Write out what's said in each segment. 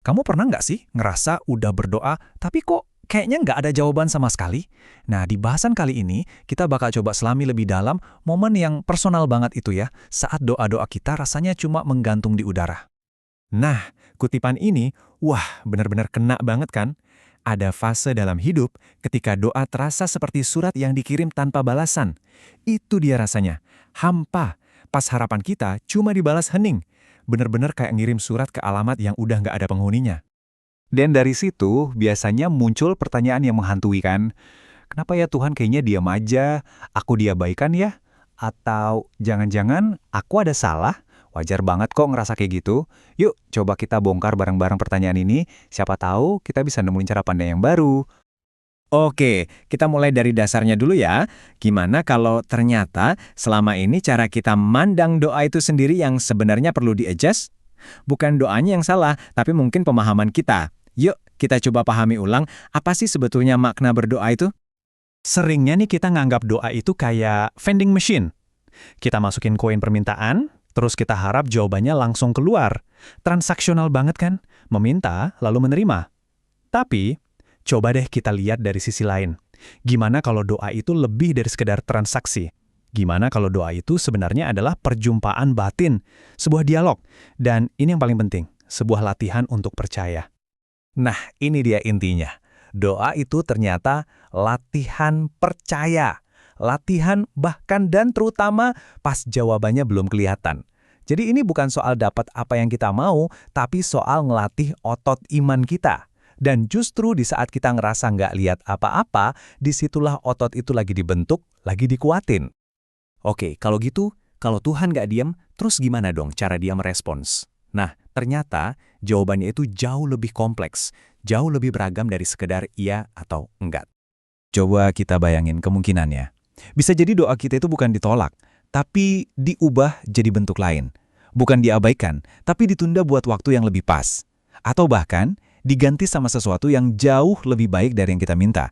Kamu pernah nggak sih ngerasa udah berdoa, tapi kok kayaknya nggak ada jawaban sama sekali? Nah, di bahasan kali ini, kita bakal coba selami lebih dalam momen yang personal banget itu ya, saat doa-doa kita rasanya cuma menggantung di udara. Nah, kutipan ini, wah benar-benar kena banget kan? Ada fase dalam hidup ketika doa terasa seperti surat yang dikirim tanpa balasan. Itu dia rasanya, hampa. Pas harapan kita cuma dibalas hening. Benar-benar kayak ngirim surat ke alamat yang udah nggak ada penghuninya. Dan dari situ, biasanya muncul pertanyaan yang menghantui kan, kenapa ya Tuhan kayaknya diam aja, aku diabaikan ya? Atau jangan-jangan aku ada salah? Wajar banget kok ngerasa kayak gitu. Yuk, coba kita bongkar bareng-bareng pertanyaan ini. Siapa tahu kita bisa nemuin cara pandang yang baru. Oke, kita mulai dari dasarnya dulu ya. Gimana kalau ternyata selama ini cara kita mandang doa itu sendiri yang sebenarnya perlu di-adjust? Bukan doanya yang salah, tapi mungkin pemahaman kita. Yuk, kita coba pahami ulang apa sih sebetulnya makna berdoa itu? Seringnya nih kita nganggap doa itu kayak vending machine. Kita masukin koin permintaan, terus kita harap jawabannya langsung keluar. Transaksional banget kan? Meminta, lalu menerima. Tapi, coba deh kita lihat dari sisi lain. Gimana kalau doa itu lebih dari sekedar transaksi? Gimana kalau doa itu sebenarnya adalah perjumpaan batin, sebuah dialog, dan ini yang paling penting, sebuah latihan untuk percaya. Nah, ini dia intinya. Doa itu ternyata latihan percaya. Latihan bahkan dan terutama pas jawabannya belum kelihatan. Jadi ini bukan soal dapat apa yang kita mau, tapi soal ngelatih otot iman kita. Dan justru di saat kita ngerasa nggak lihat apa-apa, disitulah otot itu lagi dibentuk, lagi dikuatin. Oke, kalau gitu, kalau Tuhan nggak diam, terus gimana dong cara dia merespons? Nah, ternyata jawabannya itu jauh lebih kompleks, jauh lebih beragam dari sekedar iya atau enggak. Coba kita bayangin kemungkinannya. Bisa jadi doa kita itu bukan ditolak, tapi diubah jadi bentuk lain. Bukan diabaikan, tapi ditunda buat waktu yang lebih pas. Atau bahkan diganti sama sesuatu yang jauh lebih baik dari yang kita minta.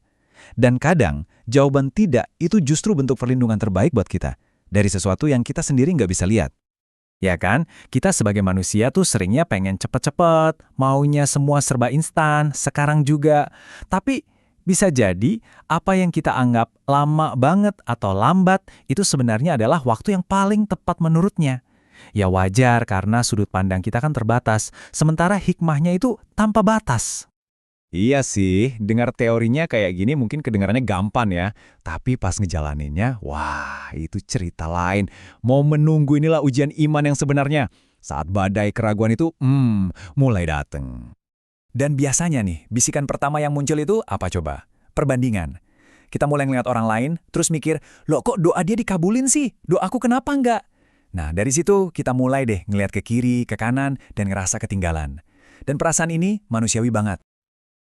Dan kadang, jawaban tidak itu justru bentuk perlindungan terbaik buat kita, dari sesuatu yang kita sendiri nggak bisa lihat. Ya kan, kita sebagai manusia tuh seringnya pengen cepet-cepet, maunya semua serba instan, sekarang juga. Tapi bisa jadi apa yang kita anggap lama banget atau lambat itu sebenarnya adalah waktu yang paling tepat menurutnya. Ya wajar karena sudut pandang kita kan terbatas, sementara hikmahnya itu tanpa batas. Iya sih, dengar teorinya kayak gini mungkin kedengarannya gampang ya. Tapi pas ngejalaninnya, wah itu cerita lain. Mau menunggu inilah ujian iman yang sebenarnya. Saat badai keraguan itu, mulai dateng. Dan biasanya nih, bisikan pertama yang muncul itu apa coba? Perbandingan. Kita mulai ngeliat orang lain, terus mikir, loh kok doa dia dikabulin sih? Doaku kenapa enggak? Nah, dari situ kita mulai deh ngeliat ke kiri, ke kanan, dan ngerasa ketinggalan. Dan perasaan ini manusiawi banget.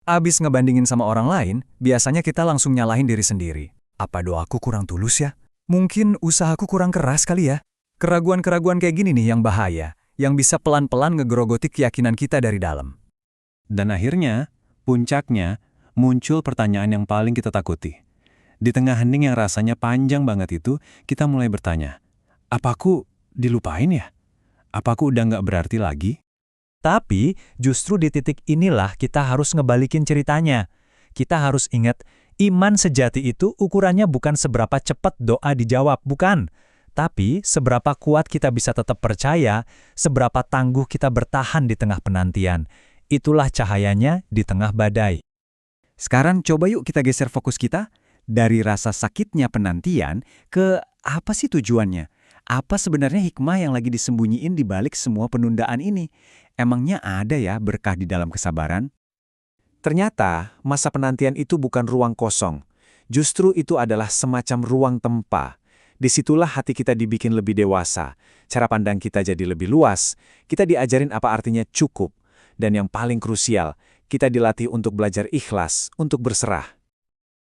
Abis ngebandingin sama orang lain, biasanya kita langsung nyalahin diri sendiri. Apa doaku kurang tulus ya? Mungkin usahaku kurang keras kali ya? Keraguan-keraguan kayak gini nih yang bahaya, yang bisa pelan-pelan ngegerogoti keyakinan kita dari dalam. Dan akhirnya, puncaknya, muncul pertanyaan yang paling kita takuti. Di tengah hening yang rasanya panjang banget itu, kita mulai bertanya, apaku dilupain ya? Apaku udah nggak berarti lagi? Tapi justru di titik inilah kita harus ngebalikin ceritanya. Kita harus ingat, iman sejati itu ukurannya bukan seberapa cepat doa dijawab, bukan. Tapi seberapa kuat kita bisa tetap percaya, seberapa tangguh kita bertahan di tengah penantian. Itulah cahayanya di tengah badai. Sekarang coba yuk kita geser fokus kita dari rasa sakitnya penantian ke apa sih tujuannya? Apa sebenarnya hikmah yang lagi disembunyiin di balik semua penundaan ini? Emangnya ada ya berkah di dalam kesabaran? Ternyata masa penantian itu bukan ruang kosong. Justru itu adalah semacam ruang tempa. Disitulah hati kita dibikin lebih dewasa. Cara pandang kita jadi lebih luas. Kita diajarin apa artinya cukup. Dan yang paling krusial, kita dilatih untuk belajar ikhlas, untuk berserah.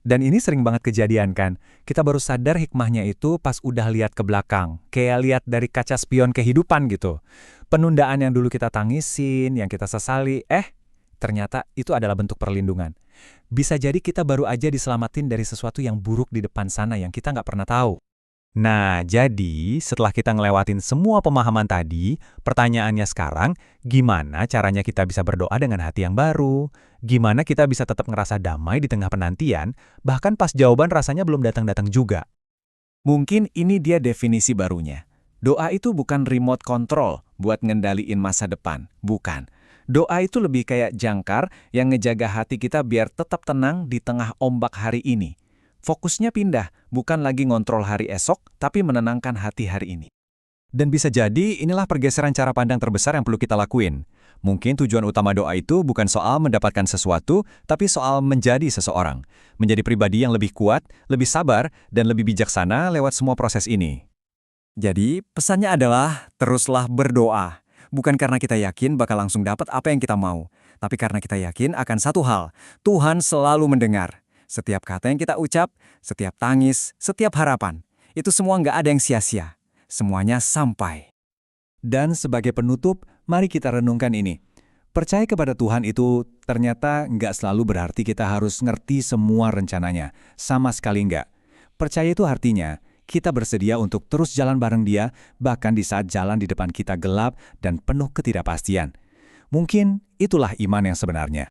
Dan ini sering banget kejadian kan, kita baru sadar hikmahnya itu pas udah lihat ke belakang, kayak lihat dari kaca spion kehidupan gitu. Penundaan yang dulu kita tangisin, yang kita sesali, ternyata itu adalah bentuk perlindungan. Bisa jadi kita baru aja diselamatin dari sesuatu yang buruk di depan sana yang kita nggak pernah tahu. Nah, jadi setelah kita ngelewatin semua pemahaman tadi, pertanyaannya sekarang, gimana caranya kita bisa berdoa dengan hati yang baru? Gimana kita bisa tetap ngerasa damai di tengah penantian, bahkan pas jawaban rasanya belum datang-datang juga? Mungkin ini dia definisi barunya. Doa itu bukan remote control buat ngendaliin masa depan. Bukan. Doa itu lebih kayak jangkar yang ngejaga hati kita biar tetap tenang di tengah ombak hari ini. Fokusnya pindah, bukan lagi ngontrol hari esok, tapi menenangkan hati hari ini. Dan bisa jadi inilah pergeseran cara pandang terbesar yang perlu kita lakuin. Mungkin tujuan utama doa itu bukan soal mendapatkan sesuatu, tapi soal menjadi seseorang. Menjadi pribadi yang lebih kuat, lebih sabar, dan lebih bijaksana lewat semua proses ini. Jadi, pesannya adalah teruslah berdoa. Bukan karena kita yakin bakal langsung dapat apa yang kita mau, tapi karena kita yakin akan satu hal, Tuhan selalu mendengar. Setiap kata yang kita ucap, setiap tangis, setiap harapan, itu semua nggak ada yang sia-sia. Semuanya sampai. Dan sebagai penutup, mari kita renungkan ini. Percaya kepada Tuhan itu ternyata nggak selalu berarti kita harus ngerti semua rencananya. Sama sekali nggak. Percaya itu artinya, kita bersedia untuk terus jalan bareng Dia, bahkan di saat jalan di depan kita gelap dan penuh ketidakpastian. Mungkin itulah iman yang sebenarnya.